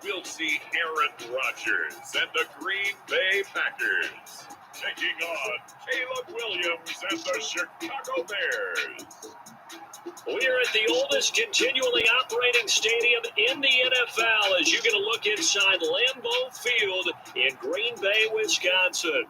we'll see Aaron Rodgers and the Green Bay Packers taking on Caleb Williams and the Chicago Bears. We're at the oldest continually operating stadium in the NFL as you get a look inside Lambeau Field in Green Bay, Wisconsin.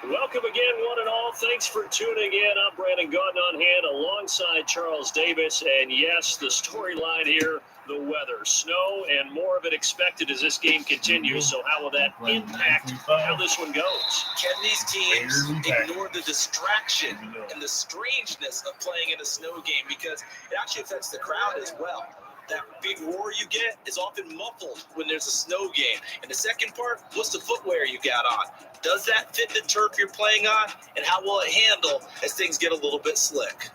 Welcome again, one and all. Thanks for tuning in. I'm Brandon Gautin on hand alongside Charles Davis. And yes, the storyline here, the weather, snow, and more of it expected as this game continues. So how will that impact how this one goes? Can these teams ignore the distraction and the strangeness of playing in a snow game? Because it actually affects the crowd as well. That big roar you get is often muffled when there's a snow game. And the second part, what's the footwear you got on? Does that fit the turf you're playing on? And how will it handle as things get a little bit slick?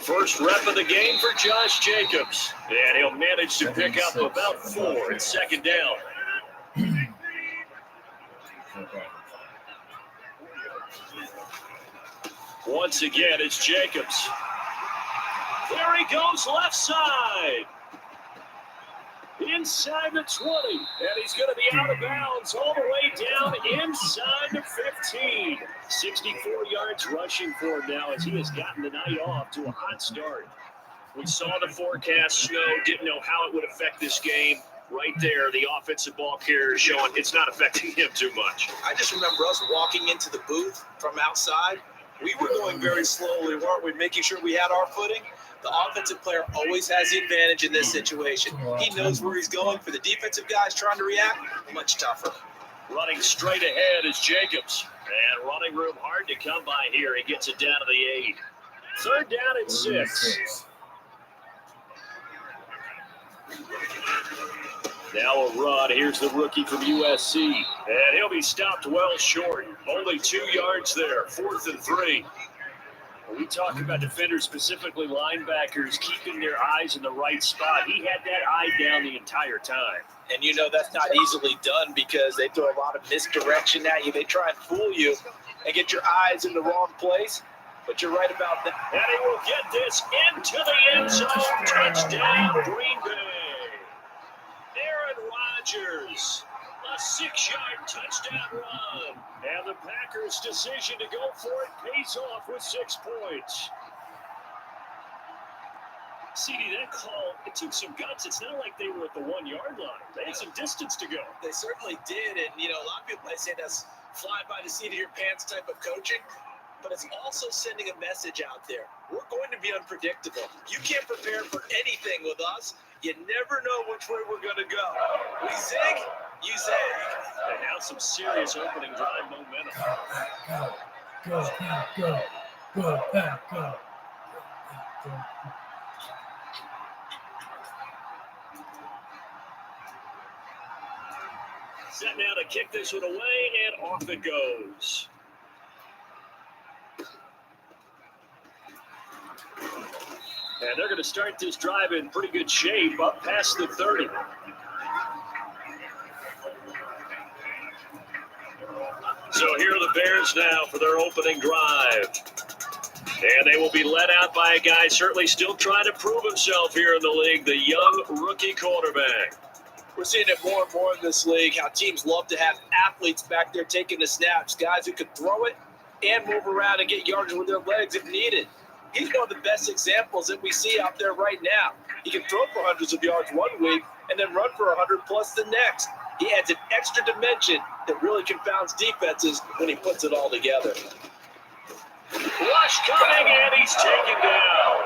First rep of the game for Josh Jacobs. And he'll manage to pick up about 4 at second down. Once again, it's Jacobs. There he goes, left side. Inside the 20. And he's going to be out of bounds all the way down inside the 15. 64 yards rushing for him now as he has gotten the night off to a hot start. We saw the forecast snow, didn't know how it would affect this game. Right there, the offensive ball carrier showing it's not affecting him too much. I just remember us walking into the booth from outside. We were going very slowly, weren't we? Making sure we had our footing. The offensive player always has the advantage in this situation. He knows where he's going. For the defensive guys trying to react, much tougher. Running straight ahead is Jacobs. And running room hard to come by here. He gets it down to the 8. Third down and 6. Now a run. Here's the rookie from USC. And he'll be stopped well short. Only 2 yards there. 4th and 3. We talk about defenders, specifically linebackers, keeping their eyes in the right spot. He had that eye down the entire time. And you know that's not easily done because they throw a lot of misdirection at you. They try and fool you and get your eyes in the wrong place. But you're right about that. And he will get this into the end zone. Touchdown, Green Bay. Aaron Rodgers. A 6-yard touchdown run. And the Packers' decision to go for it pays off with 6 points. CD, that call, it took some guts. It's not like they were at the 1-yard line. They had some distance to go. They certainly did. And, you know, a lot of people might say that's fly by the seat of your pants type of coaching. But it's also sending a message out there. We're going to be unpredictable. You can't prepare for anything with us. You never know which way we're going to go. We zig, you zag. And now some serious opening drive momentum. Go. Set now to kick this one away, and off it goes. And they're going to start this drive in pretty good shape, up past the 30. So here are the Bears now for their opening drive. And they will be led out by a guy certainly still trying to prove himself here in the league, the young rookie quarterback. We're seeing it more and more in this league, how teams love to have athletes back there taking the snaps, guys who can throw it and move around and get yards with their legs if needed. He's one of the best examples that we see out there right now. He can throw for hundreds of yards one week and then run for 100 plus the next. He adds an extra dimension that really confounds defenses when he puts it all together. Rush coming, and he's taken down.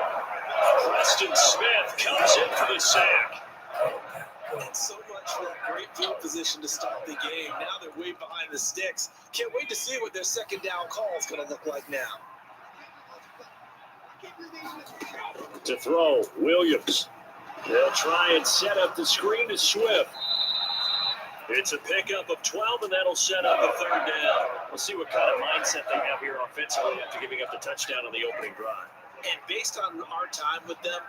Preston Smith comes in for the sack. And so much for that great field position to start the game. Now they're way behind the sticks. Can't wait to see what their second down call is going to look like now. To throw, Williams. They'll try and set up the screen to Swift. It's a pickup of 12, and that'll set up a third down. We'll see what kind of mindset they have here offensively after giving up the touchdown on the opening drive. And based on our time with them,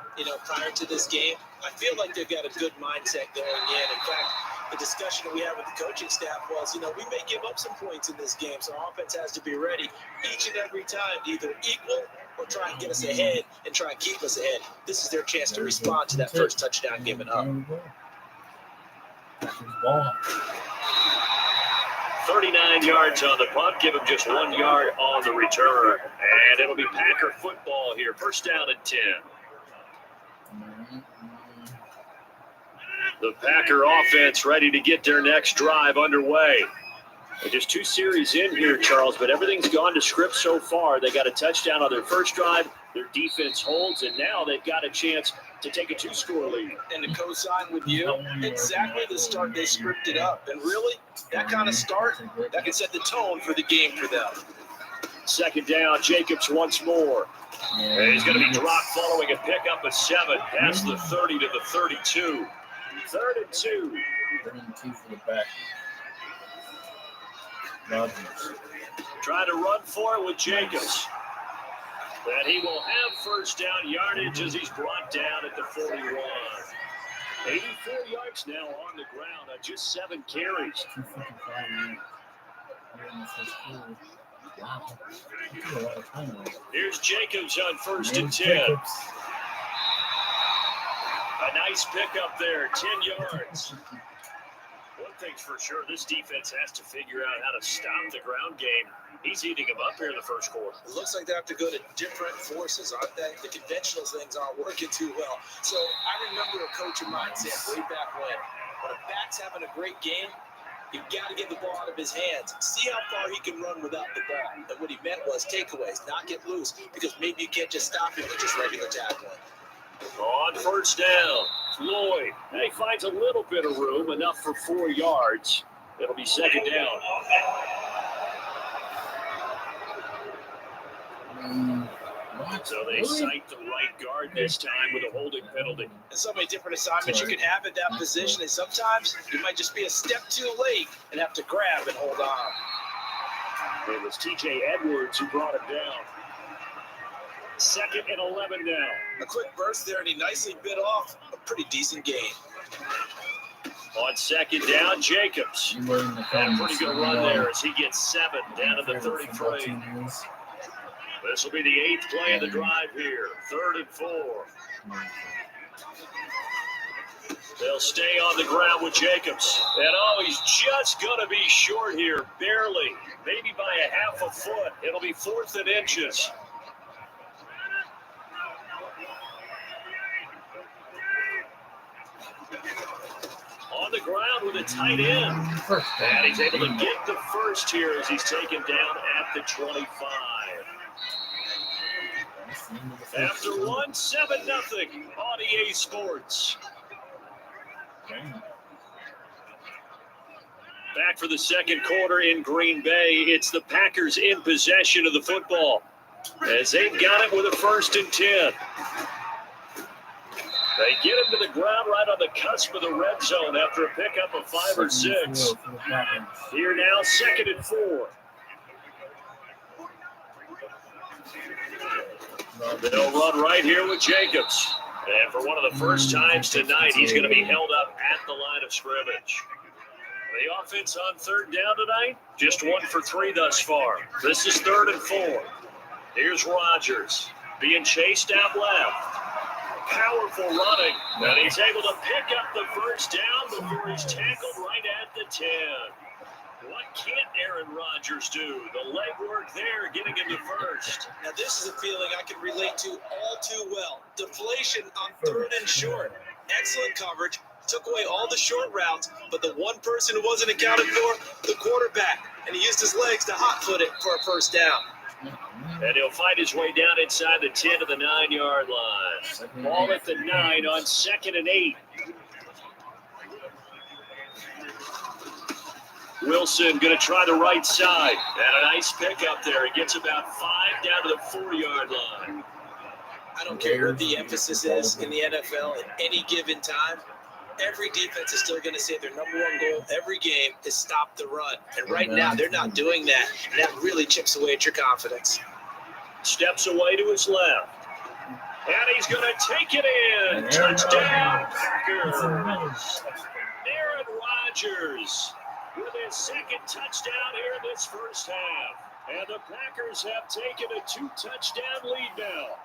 prior to this game, I feel like they've got a good mindset going in. In fact, the discussion that we had with the coaching staff was, we may give up some points in this game, so our offense has to be ready each and every time to either equal or try and get us ahead and try and keep us ahead. This is their chance to respond to that first touchdown given up. 39 yards on the punt, give him just 1 yard on the return. And it'll be Packer football here. First down and 10. The Packer offense ready to get their next drive underway. They're just 2 series in here, Charles, but everything's gone to script so far. They got a touchdown on their first drive. Their defense holds, and now they've got a chance to take a 2-score lead. And to co-sign with you, exactly the start they scripted up. And really, that kind of start, that can set the tone for the game for them. Second down, Jacobs once more. And he's going to be dropped following a pickup of 7 past the 30 to the 32. 3rd and 2. 3rd and 2 for the back. Rodgers. Trying to run for it with Jacobs. That he will have first down yardage as he's brought down at the 41. 84 yards now on the ground on just 7 carries. 255. Wow. Here's Jacobs on 1st and 10. A nice pickup there, 10 yards. One thing's for sure, this defense has to figure out how to stop the ground game. He's eating them up here in the first quarter. It looks like they have to go to different forces, aren't they? The conventional things aren't working too well. So I remember a coaching mindset way back when a back's having a great game, you've got to get the ball out of his hands. See how far he can run without the ball. And what he meant was takeaways, not get loose, because maybe you can't just stop him with just regular tackling. On first down, Floyd. And he finds a little bit of room, enough for 4 yards. It'll be second down. So they cite the right guard this time with a holding penalty. And so many different assignments you can have at that position, and sometimes you might just be a step too late and have to grab and hold on. It was T.J. Edwards who brought him down. 2nd and 11 now. A quick burst there, and he nicely bit off a pretty decent gain. On 2nd down, Jacobs. And a pretty good run there as he gets 7 down to the 33. This will be the 8th play of the drive here. 3rd and 4. They'll stay on the ground with Jacobs. And he's just going to be short here, barely. Maybe by a half a foot. It'll be 4th and inches. On the ground with a tight end. And he's able to get the first here as he's taken down at the 25. After 1, 7-0 on EA Sports. Back for the second quarter in Green Bay. It's the Packers in possession of the football as they've got it with a 1st and 10. They get him to the ground right on the cusp of the red zone after a pickup of 5 or 6. Here now, 2nd and 4. They'll run right here with Jacobs. And for one of the first times tonight, he's going to be held up at the line of scrimmage. The offense on 3rd down tonight, just 1 for 3 thus far. This is 3rd and 4. Here's Rodgers being chased out left. Powerful running, and he's able to pick up the first down before he's tackled right at the 10. What can't Aaron Rodgers do? The legwork there, getting him to first. Now this is a feeling I can relate to all too well. Deflation on 3rd and short. Excellent coverage, took away all the short routes, but the one person who wasn't accounted for, the quarterback, and he used his legs to hot-foot it for a first down. And he'll find his way down inside the 10 to the 9-yard line. Ball at the 9 on 2nd and 8. Wilson going to try the right side. And a nice pickup there. He gets about 5 down to the 4-yard line. I don't care what the emphasis is in the NFL at any given time. Every defense is still going to say their number one goal every game is stop the run. And right now, they're not doing that. And that really chips away at your confidence. Steps away to his left. And he's going to take it in. Touchdown, Packers. Aaron Rodgers with his second touchdown here in this first half. And the Packers have taken a 2-touchdown lead now.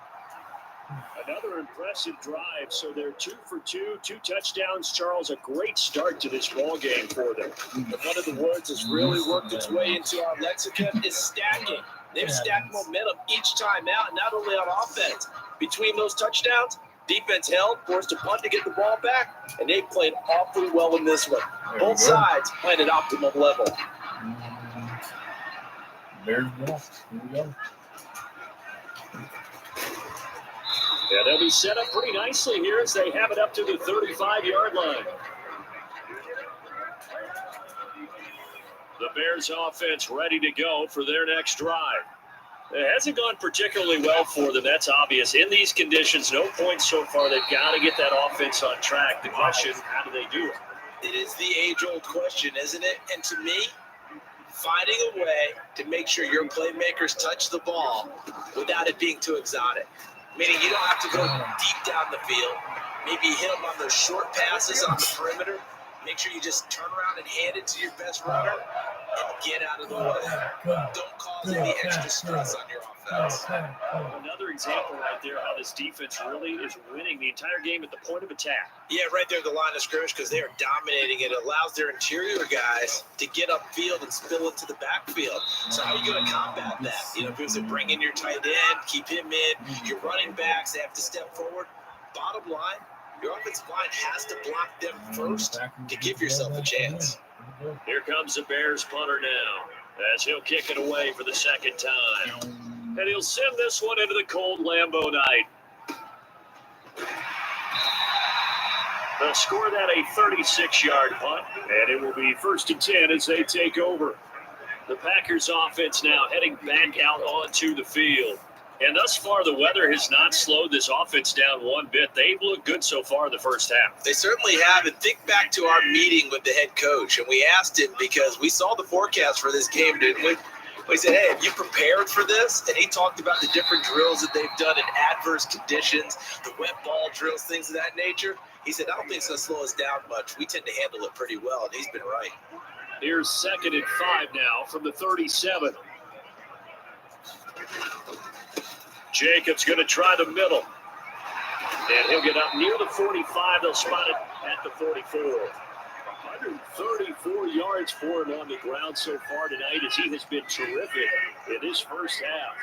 Another impressive drive, so they're 2 for 2, 2 touchdowns. Charles, a great start to this ball game for them. One of the words that's really worked its way into our lexicon is stacking. They've stacked momentum each time out, not only on offense. Between those touchdowns, defense held, forced a punt to get the ball back, and they played awfully well in this one. Both sides playing at optimum level. Bears ball. Here we go. Yeah, they'll be set up pretty nicely here as they have it up to the 35-yard line. The Bears offense ready to go for their next drive. It hasn't gone particularly well for them. That's obvious. In these conditions, no points so far. They've got to get that offense on track. The question, how do they do it? It is the age-old question, isn't it? And to me, finding a way to make sure your playmakers touch the ball without it being too exotic. Meaning you don't have to go deep down the field. Maybe hit them on those short passes on the perimeter. Make sure you just turn around and hand it to your best runner and get out of the way. Don't cause any extra stress on your offense. Another example right there how this defense really is winning the entire game at the point of attack. Yeah, right there at the line of scrimmage because they are dominating. It allows their interior guys to get upfield and spill into the backfield. So how are you going to combat that? You know, because they bring in your tight end, keep him in, your running backs, they have to step forward. Bottom line, your offensive line has to block them first to give yourself a chance. Here comes the Bears punter now as he'll kick it away for the second time. And he'll send this one into the cold Lambeau night. They'll score that a 36-yard punt, and it will be 1st and 10 as they take over. The Packers offense now heading back out onto the field. And thus far, the weather has not slowed this offense down one bit. They've looked good so far in the first half. They certainly have. And think back to our meeting with the head coach. And we asked him because we saw the forecast for this game, didn't we? We said, hey, have you prepared for this? And he talked about the different drills that they've done in adverse conditions, the wet ball drills, things of that nature. He said, I don't think it's going to slow us down much. We tend to handle it pretty well. And he's been right. Here's 2nd and 5 now from the 37. Jacobs going to try the middle. And he'll get up near the 45. They'll spot it at the 44. 134 yards for him on the ground so far tonight as he has been terrific in his first half.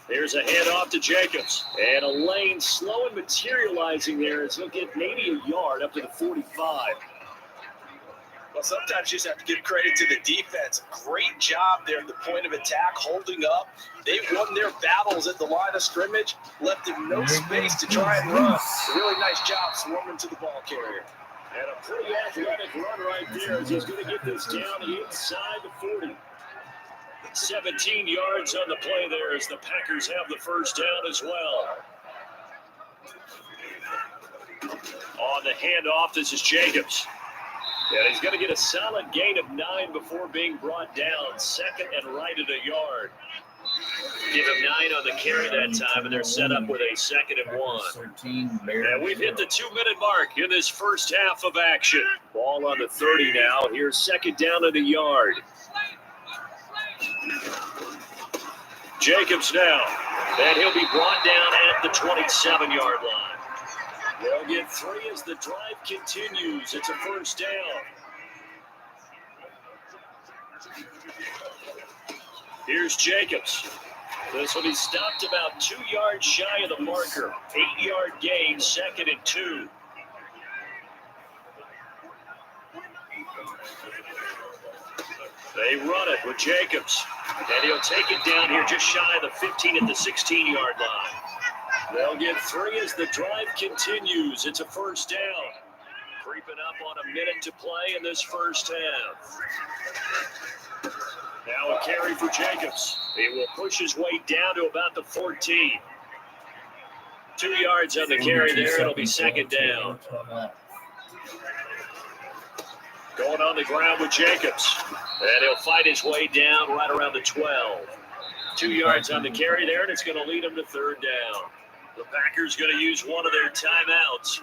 There's a handoff to Jacobs. And a lane slow and materializing there as he'll get maybe a yard up to the 45. Well, sometimes you just have to give credit to the defense. Great job there at the point of attack, holding up. They won their battles at the line of scrimmage, left them no space to try and run. Really nice job swarming to the ball carrier. And a pretty athletic run right there as he's going to get this down inside the 40. 17 yards on the play there as the Packers have the first down as well. On the handoff, this is Jacobs. And he's going to get a solid gain of 9 before being brought down. 2nd and right at a yard. Give him 9 on the carry that time, and they're set up with a 2nd and 1. And we've hit the 2-minute mark in this first half of action. Ball on the 30 now. Here's 2nd down at a yard. Jacobs now. And he'll be brought down at the 27-yard line. They'll get 3 as the drive continues. It's a first down. Here's Jacobs. This will be stopped about 2 yards shy of the marker. 8-yard gain, 2nd and 2. They run it with Jacobs. And he'll take it down here just shy of the 15 at the 16-yard line. They'll get 3 as the drive continues. It's a first down. Creeping up on a minute to play in this first half. Now a carry for Jacobs. He will push his way down to about the 14. 2 yards on the carry there. It'll be second down. Going on the ground with Jacobs. And he'll fight his way down right around the 12. 2 yards on the carry there, and it's going to lead him to third down. The Packers going to use one of their timeouts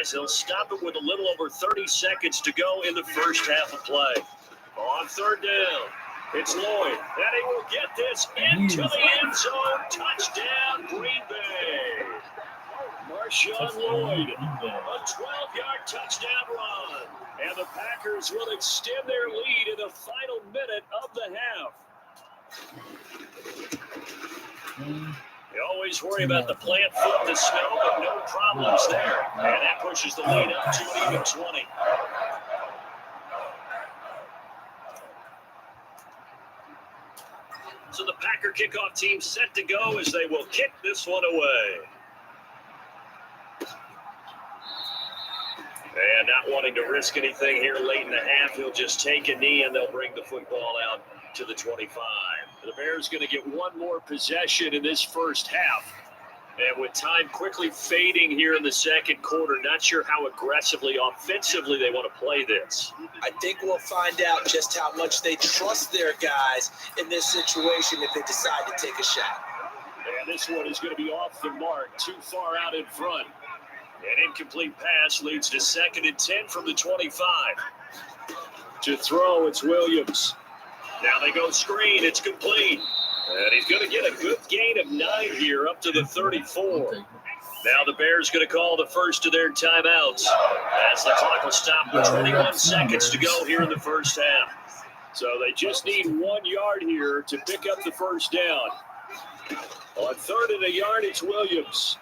as they'll stop it with a little over 30 seconds to go in the first half of play. On third down, it's Lloyd, and he will get this into the end zone. Touchdown, Green Bay. Marshawn Lloyd, a 12-yard touchdown run. And the Packers will extend their lead in the final minute of the half. You always worry about the plant foot in the snow, but no problems there. And that pushes the lead up to an even 20. So the Packer kickoff team set to go as they will kick this one away. And not wanting to risk anything here late in the half, he'll just take a knee and they'll bring the football out to the 25. The Bears going to get one more possession in this first half. And with time quickly fading here in the second quarter, not sure how aggressively, offensively they want to play this. I think we'll find out just how much they trust their guys in this situation if they decide to take a shot. And this one is going to be off the mark, too far out in front. An incomplete pass leads to 2nd and 10 from the 25. To throw, it's Williams. Now they go screen, it's complete. And he's going to get a good gain of 9 here up to the 34. Now the Bears going to call the first of their timeouts as the clock will stop with 21 seconds to go here in the first half. So they just need 1 yard here to pick up the first down. On 3rd and a yard, it's Williams.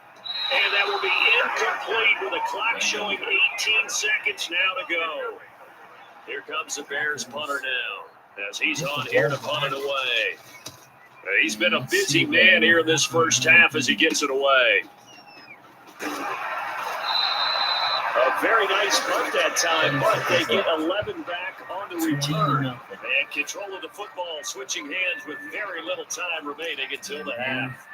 And that will be incomplete with a clock showing 18 seconds now to go. Here comes the Bears punter now as he's on here to punt it away. He's been a busy man here in this first half as he gets it away. A very nice punt that time, but they get 11 back on the return. And control of the football switching hands with very little time remaining until the half.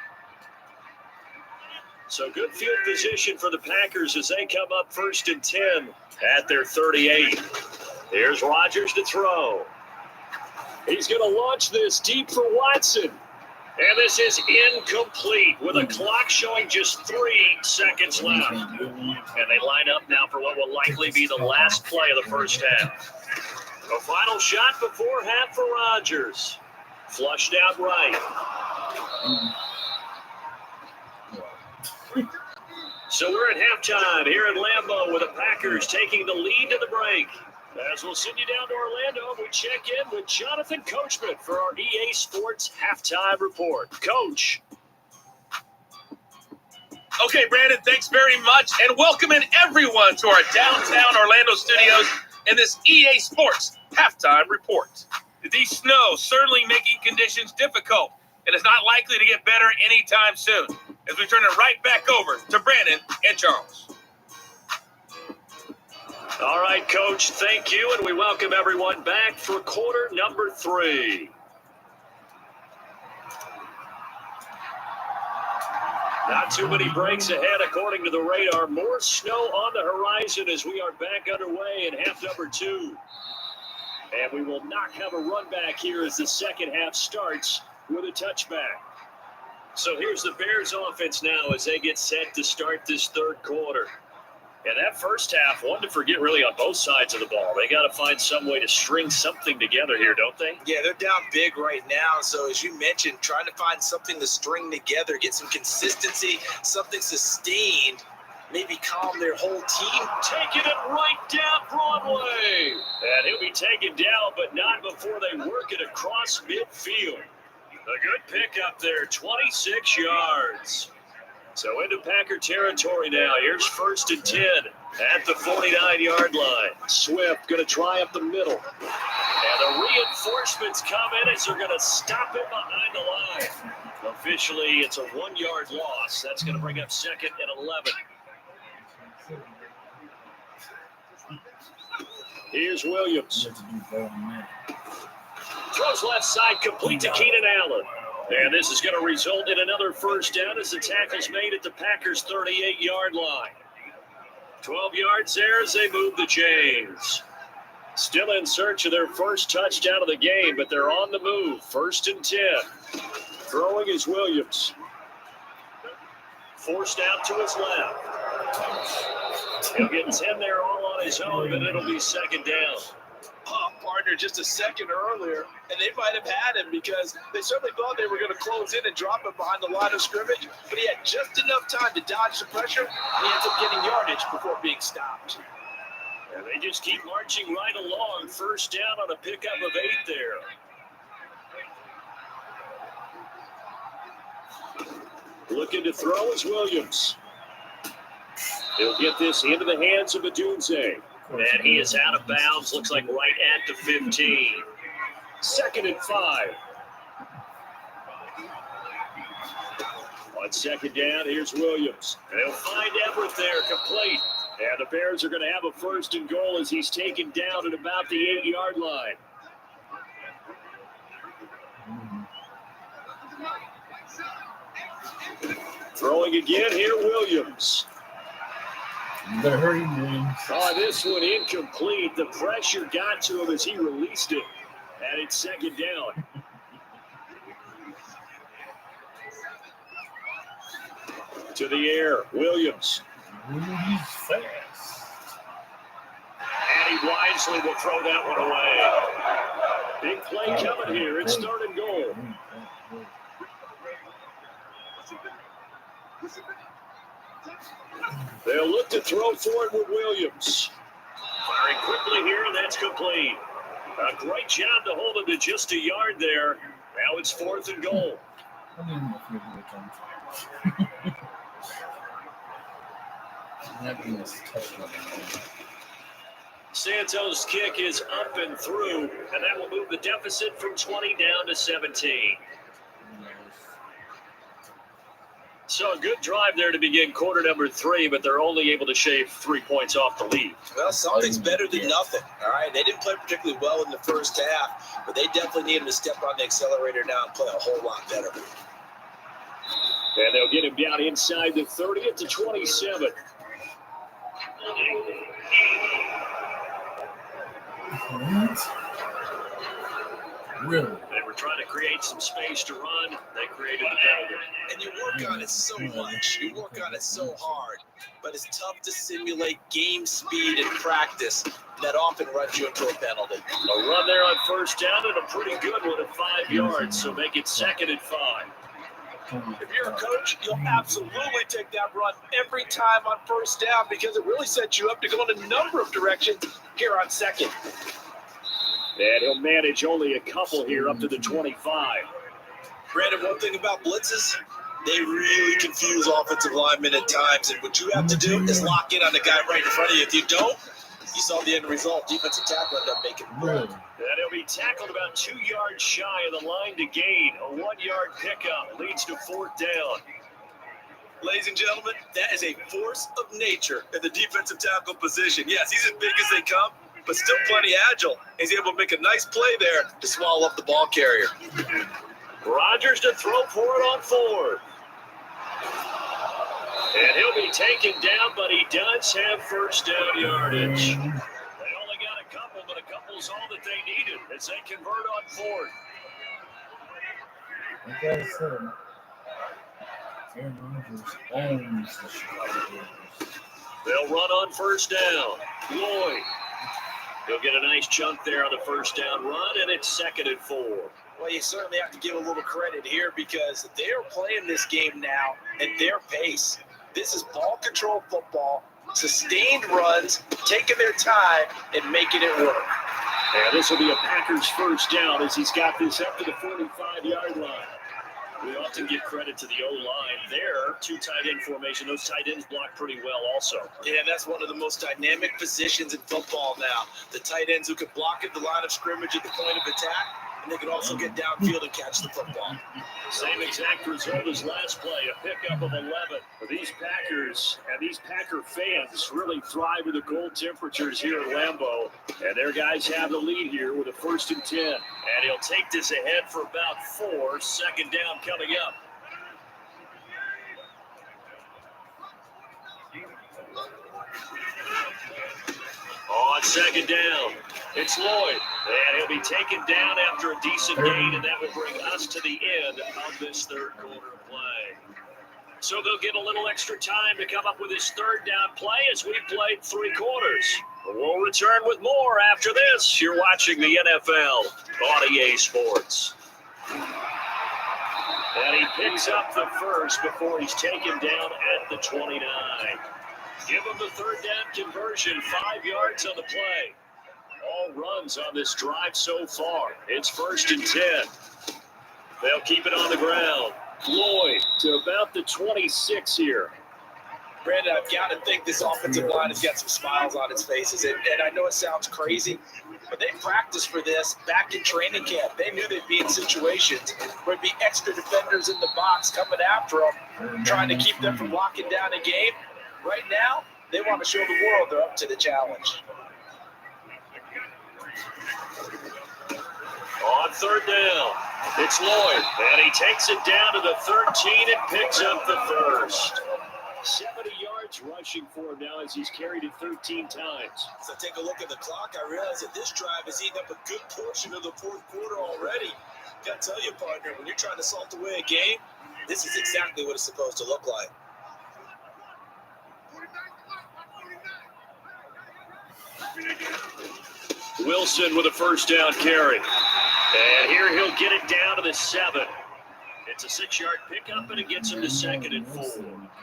So good field position for the Packers as they come up 1st and 10 at their 38. Here's Rodgers to throw. He's going to launch this deep for Watson. And this is incomplete with a clock showing just 3 seconds left. And they line up now for what will likely be the last play of the first half. A final shot before half for Rodgers. Flushed out right. So we're at halftime here at Lambeau with the Packers taking the lead to the break. As we'll send you down to Orlando, we check in with Jonathan Coachman for our EA Sports Halftime Report. Coach. Okay, Brandon, thanks very much. And welcome in everyone to our downtown Orlando studios in this EA Sports Halftime Report. These snows certainly making conditions difficult, and it's not likely to get better anytime soon. As we turn it right back over to Brandon and Charles. All right, Coach, thank you, and we welcome everyone back for quarter number 3. Not too many breaks ahead, according to the radar. More snow on the horizon as we are back underway in half number 2. And we will not have a run back here as the second half starts with a touchback. So here's the Bears offense now as they get set to start this third quarter. And that first half, one to forget really on both sides of the ball. They got to find some way to string something together here, don't they? Yeah, they're down big right now. So as you mentioned, trying to find something to string together, get some consistency, something sustained, maybe calm their whole team. Taking it right down Broadway. And he'll be taken down, but not before they work it across midfield. A good pickup there, 26 yards. So into Packer territory now. Here's 1st and 10 at the 49-yard line. Swift going to try up the middle. And the reinforcements come in as they're going to stop him behind the line. Officially, it's a 1-yard loss. That's going to bring up 2nd and 11. Here's Williams. Throws left side, complete to Keenan Allen. And this is going to result in another first down as the tackle's made at the Packers' 38-yard line. 12 yards there as they move the chains. Still in search of their first touchdown of the game, but they're on the move. 1st and 10. Throwing is Williams. Forced out to his left. He'll get 10 there all on his own, but it'll be 2nd down. Partner just a second earlier, and they might have had him because they certainly thought they were going to close in and drop him behind the line of scrimmage, but he had just enough time to dodge the pressure, and he ends up getting yardage before being stopped. And they just keep marching right along. 1st down on a pickup of 8 there. Looking to throw is Williams. He'll get this into the hands of Adunze. And he is out of bounds. Looks like right at the 15. 2nd and 5. On 2nd down, here's Williams. And he'll find Everett there, complete. And the Bears are going to have a 1st and goal as he's taken down at about the 8-yard line. Throwing again here, Williams. You better hurry, Williams. Oh, this one incomplete. The pressure got to him as he released it. And it's 2nd down. To the air, Williams. He's fast. And he wisely will throw that one away. Big play coming here. It's 3rd and goal. They'll look to throw for it with Williams. Firing quickly here, and that's complete. A great job to hold him to just a yard there. Now it's 4th and goal. I don't even know if you're going to that being a touchdown. Santos' kick is up and through, and that will move the deficit from 20 down to 17. So a good drive there to begin quarter number 3, but they're only able to shave 3 points off the lead. Well, something's better than nothing, all right? They didn't play particularly well in the first half, but they definitely needed to step on the accelerator now and play a whole lot better. And they'll get him down inside the 30 to 27. What? Really? They were trying to create some space to run. They created a penalty. And you work on it so much. You work on it so hard. But it's tough to simulate game speed in practice. That often runs you into a penalty. A run there on 1st down and a pretty good one at 5 yards. So make it 2nd and 5. If you're a coach, you'll absolutely take that run every time on 1st down because it really sets you up to go in a number of directions here on 2nd. And he'll manage only a couple here up to the 25. Brandon, one thing about blitzes, they really confuse offensive linemen at times. And what you have to do is lock in on the guy right in front of you. If you don't, you saw the end result. Defensive tackle ended up making a play. And he'll be tackled about 2 yards shy of the line to gain. A 1-yard pickup leads to 4th down. Ladies and gentlemen, that is a force of nature in the defensive tackle position. Yes, he's as big as they come, but still plenty agile. He's able to make a nice play there to swallow up the ball carrier. Rodgers to throw for it on 4th. And he'll be taken down, but he does have 1st down yardage. They only got a couple, but a couple's all that they needed as they convert on 4th. Like I said, Aaron Rodgers owns the Chicago Bears. They'll run on 1st down. Lloyd. He'll get a nice chunk there on the 1st down run, and it's 2nd and 4. Well, you certainly have to give a little credit here because they are playing this game now at their pace. This is ball control football, sustained runs, taking their time and making it work. And this will be a Packers 1st down as he's got this up to the 45-yard line. We often give credit to the O-line there. 2 tight end formation. Those tight ends block pretty well also. Yeah, that's one of the most dynamic positions in football now. The tight ends who can block at the line of scrimmage at the point of attack and they can also get downfield and catch the football. Same exact result as last play, a pickup of 11. These Packers and these Packer fans really thrive with the cold temperatures here at Lambeau. And their guys have the lead here with a 1st and 10. And he'll take this ahead for about 4. 2nd down coming up. On 2nd down, it's Lloyd. And he'll be taken down after a decent gain, and that will bring us to the end of this 3rd quarter of play. So they'll get a little extra time to come up with this 3rd down play as we played 3 quarters. We'll return with more after this. You're watching the NFL on EA Sports. And he picks up the first before he's taken down at the 29. Give him the 3rd down conversion, 5 yards on the play. All runs on this drive so far. It's 1st and 10. They'll keep it on the ground. Lloyd to about the 26 here. Brandon, I've got to think this offensive line has got some smiles on its faces. And I know it sounds crazy, but they practiced for this back in training camp. They knew they'd be in situations where there'd be extra defenders in the box coming after them, trying to keep them from locking down a game. Right now, they want to show the world they're up to the challenge. On 3rd down, it's Lloyd, and he takes it down to the 13 and picks up the first. 70 yards rushing for him now as he's carried it 13 times. As I take a look at the clock, I realize that this drive has eaten up a good portion of the 4th quarter already. Got to tell you, partner, when you're trying to salt away a game, this is exactly what it's supposed to look like. Wilson with a 1st down carry. And here he'll get it down to the 7. It's a 6-yard pickup, and it gets him to 2nd and 4.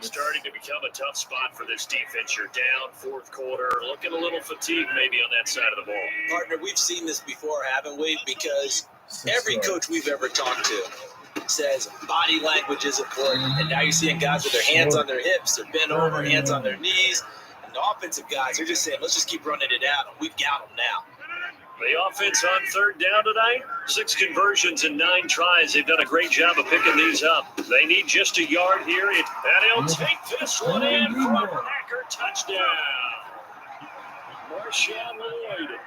Starting to become a tough spot for this defense. You're down 4th quarter, looking a little fatigued maybe on that side of the ball. Partner, we've seen this before, haven't we? Because every coach we've ever talked to says body language is important. And now you're seeing guys with their hands on their hips, they're bent over, hands on their knees. And the offensive guys are just saying, let's just keep running it out. We've got them now. The offense on 3rd down tonight, 6 conversions and 9 tries. They've done a great job of picking these up. They need just a yard here, and he'll take this one in for a Packer touchdown. Marshawn Lloyd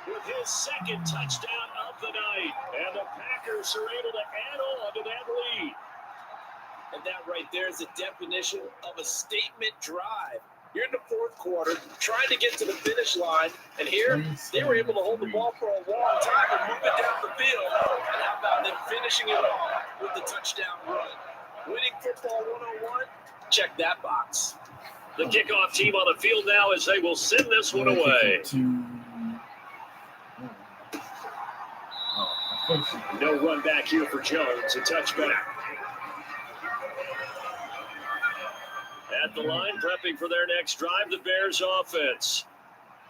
with his 2nd touchdown of the night, and the Packers are able to add on to that lead. And that right there is the definition of a statement drive. You're in the 4th quarter, trying to get to the finish line, and here they were able to hold the ball for a long time and move it down the field. And how about them finishing it off with the touchdown run? Winning football 101, check that box. The kickoff team on the field now as they will send this one away. No run back here for Jones, a touchback. At the line, prepping for their next drive, the Bears offense.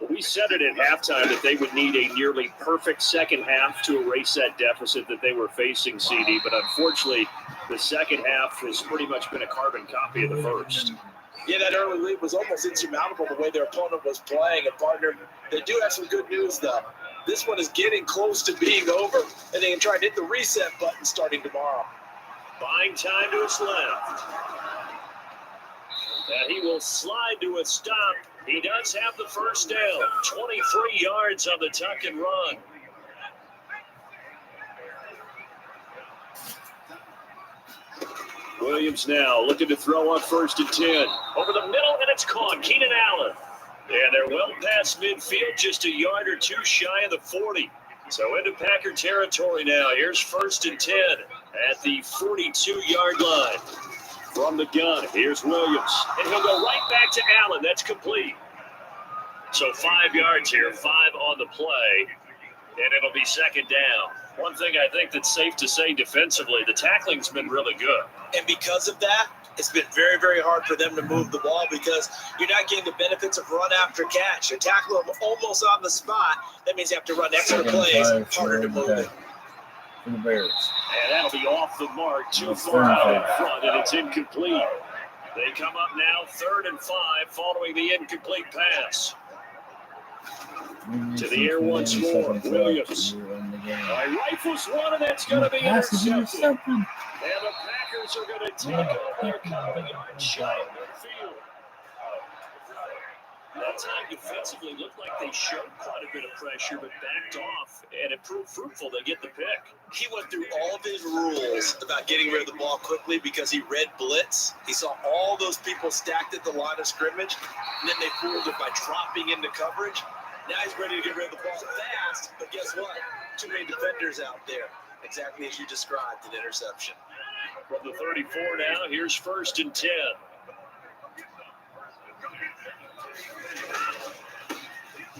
We said it at halftime that they would need a nearly perfect second half to erase that deficit that they were facing, CD, but unfortunately, the second half has pretty much been a carbon copy of the first. Yeah, that early lead was almost insurmountable the way their opponent was playing. And, partner, they do have some good news, though. This one is getting close to being over, and they can try to hit the reset button starting tomorrow. Buying time to his left. And he will slide to a stop. He does have the first down. 23 yards on the tuck and run. Williams now looking to throw on 1st and 10. Over the middle, and it's caught. Keenan Allen. And they're well past midfield, just a yard or two shy of the 40. So into Packer territory now. Here's 1st and 10 at the 42-yard line. From the gun, here's Williams. And he'll go right back to Allen. That's complete. So 5 yards here, 5 on the play. And it'll be 2nd down. One thing I think that's safe to say defensively, the tackling's been really good. And because of that, it's been very, very hard for them to move the ball because you're not getting the benefits of run after catch. You tackle them almost on the spot. That means you have to run extra plays, harder to move it. For the Bears. And that'll be off the mark, too far out in front, and it's incomplete. They come up now 3rd and 5 following the incomplete pass. To the air once more, Williams. He rifles one, and that's going to be intercepted. And the Packers are going to take over a couple yards shy of midfield. That time defensively looked like they showed quite a bit of pressure, but backed off, and it proved fruitful. They get the pick. He went through all of his rules about getting rid of the ball quickly because he read blitz. He saw all those people stacked at the line of scrimmage, and then they fooled it by dropping into coverage. Now he's ready to get rid of the ball fast, but guess what? Too many defenders out there. Exactly as you described, an interception. From the 34 now, here's 1st and 10.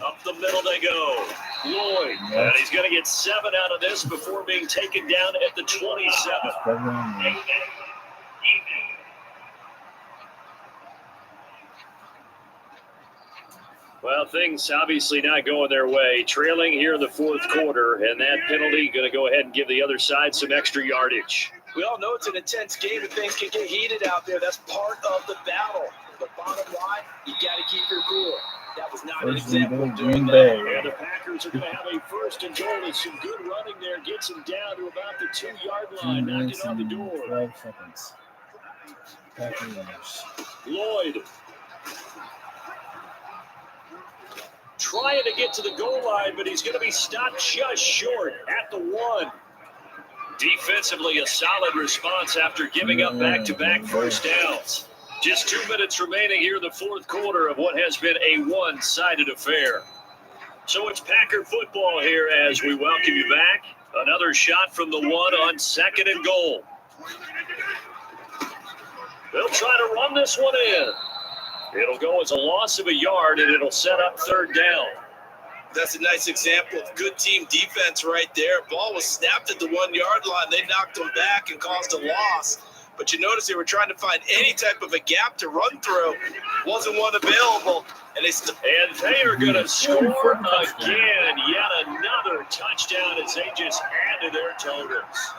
Up the middle they go. Lloyd. And he's going to get 7 out of this before being taken down at the 27. Well, things obviously not going their way. Trailing here in the 4th quarter, and that penalty going to go ahead and give the other side some extra yardage. We all know it's an intense game and things can get heated out there. That's part of the battle. The bottom line, you got to keep your cool. That was not an example of doing that. And the Packers are going to have a 1st and goal. There's some good running there. Gets him down to about the 2-yard line. Knocking on the door. 12 seconds. Packers. Lloyd. Trying to get to the goal line, but he's going to be stopped just short at the 1. Defensively, a solid response after giving up back-to-back first downs. Just 2 minutes remaining here in the 4th quarter of what has been a one-sided affair. So it's Packer football here as we welcome you back. Another shot from the 1 on 2nd and goal. They'll try to run this one in. It'll go as a loss of a yard, and it'll set up 3rd down. That's a nice example of good team defense right there. Ball was snapped at the 1-yard line. They knocked him back and caused a loss. But you notice they were trying to find any type of a gap to run through. Wasn't one available. And they are going to score again. Yet another touchdown as they just add to their totals.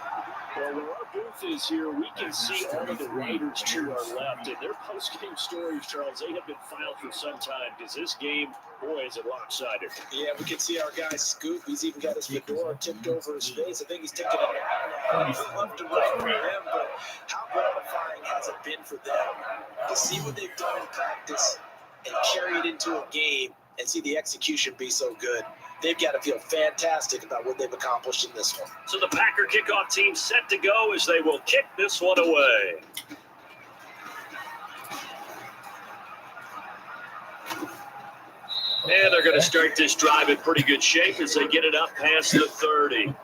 Well, where our booth is here, we can see all of the writers to our left. And their post-game stories, Charles, they have been filed for some time because this game, boy, is it lopsided. Yeah, we can see our guy Scoop. He's even got his fedora tipped over his face. I think he's taking it left to right for him. But how gratifying has it been for them to see what they've done in practice and carry it into a game and see the execution be so good? They've got to feel fantastic about what they've accomplished in this one. So the Packer kickoff team set to go as they will kick this one away. And they're going to start this drive in pretty good shape as they get it up past the 30.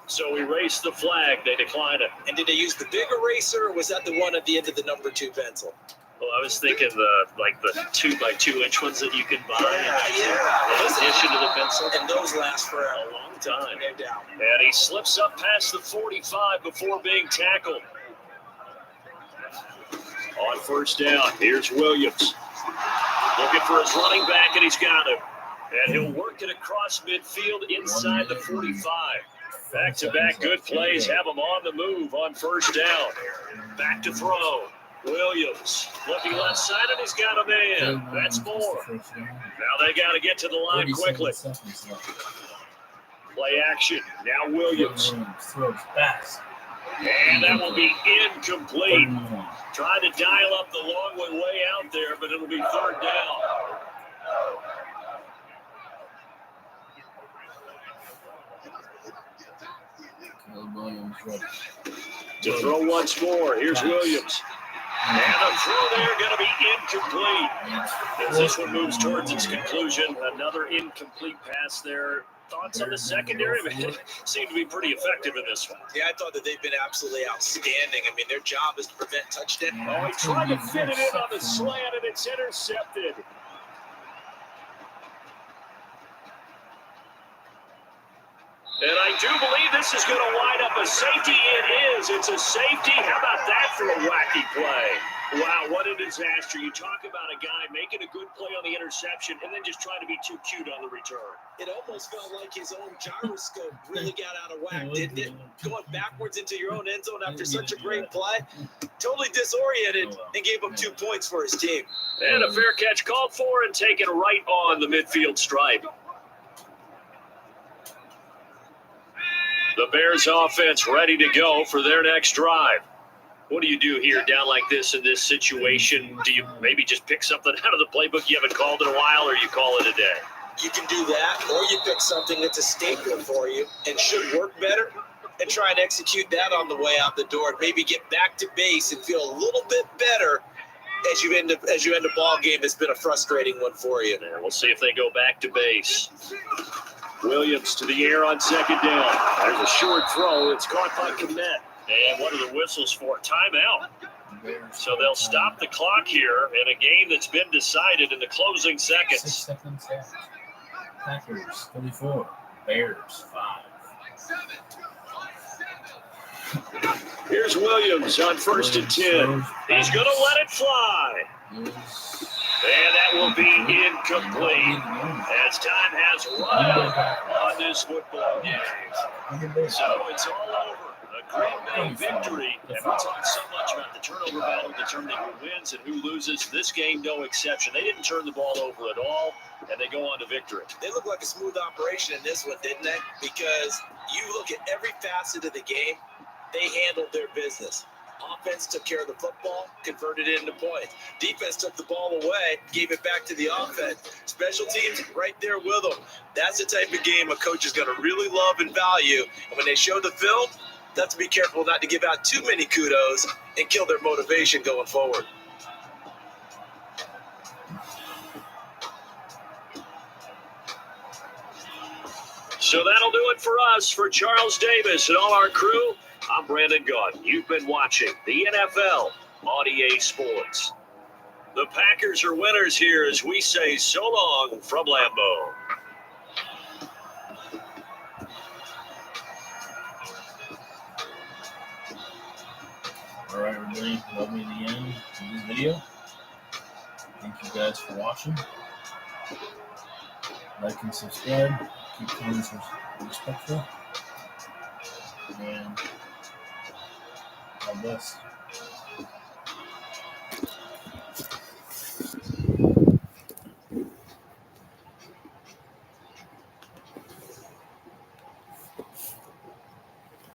So we race the flag. They decline it. And did they use the big eraser, or was that the one at the end of the number 2 pencil? Well, I was thinking the 2x2-inch ones that you can buy. Yeah. In addition to the pencil. And those last for a long time. No doubt. And he slips up past the 45 before being tackled. On 1st down, here's Williams. Looking for his running back, and he's got him. And he'll work it across midfield inside the 45. Back-to-back good plays have him on the move on 1st down. Back to throw. Williams looking left side, and he's got a man. That's more. Now they got to get to the line quickly. Play action. Now Williams. And that will be incomplete. Trying to dial up the long one way out there, but it'll be 3rd down. To throw once more. Here's Williams. And the throw there going to be incomplete. As this one moves towards its conclusion, another incomplete pass there. Thoughts on the secondary? It seemed to be pretty effective in this one. Yeah, I thought that they've been absolutely outstanding. I mean, their job is to prevent touchdown. Oh, he tried to fit it in on the slant, and it's intercepted. And I do believe this is going to wind up a safety. It is. It's a safety. How about that for a wacky play? Wow, what a disaster. You talk about a guy making a good play on the interception and then just trying to be too cute on the return. It almost felt like his own gyroscope really got out of whack, didn't it? Going backwards into your own end zone after such a great play. Totally disoriented and gave up 2 points for his team. And a fair catch called for and taken right on the midfield stripe. The Bears offense ready to go for their next drive. What do you do here down like this in this situation? Do you maybe just pick something out of the playbook you haven't called in a while, or you call it a day? You can do that, or you pick something that's a staple for you and should work better and try and execute that on the way out the door and maybe get back to base and feel a little bit better as you end a ball game that's been a frustrating one for you. And we'll see if they go back to base. Williams to the air on second down. There's a short throw. It's caught by Kmet. And what are the whistles for? Timeout. So they'll stop the clock here in a game that's been decided in the closing seconds. 6 seconds left. Packers 34, Bears 5. Here's Williams on 1st and 10. He's going to let it fly. And that will be incomplete as time has run out on this football game. So it's all over. A Green Bay victory. And we talk so much about the turnover battle determining who wins and who loses. This game, no exception. They didn't turn the ball over at all, and they go on to victory. They look like a smooth operation in this one, didn't they? Because you look at every facet of the game, they handled their business. Offense took care of the football, converted it into points. Defense took the ball away, gave it back to the offense. Special teams, right there with them. That's the type of game a coach is going to really love and value. And when they show the film, they have to be careful not to give out too many kudos and kill their motivation going forward. So that'll do it for us. For Charles Davis and all our crew, I'm Brandon Gaunt. You've been watching the NFL on EA Sports. The Packers are winners here as we say so long from Lambeau. All right, everybody, love me in the end of this video. Thank you guys for watching. Like and subscribe. Keep comments respectful. And God bless.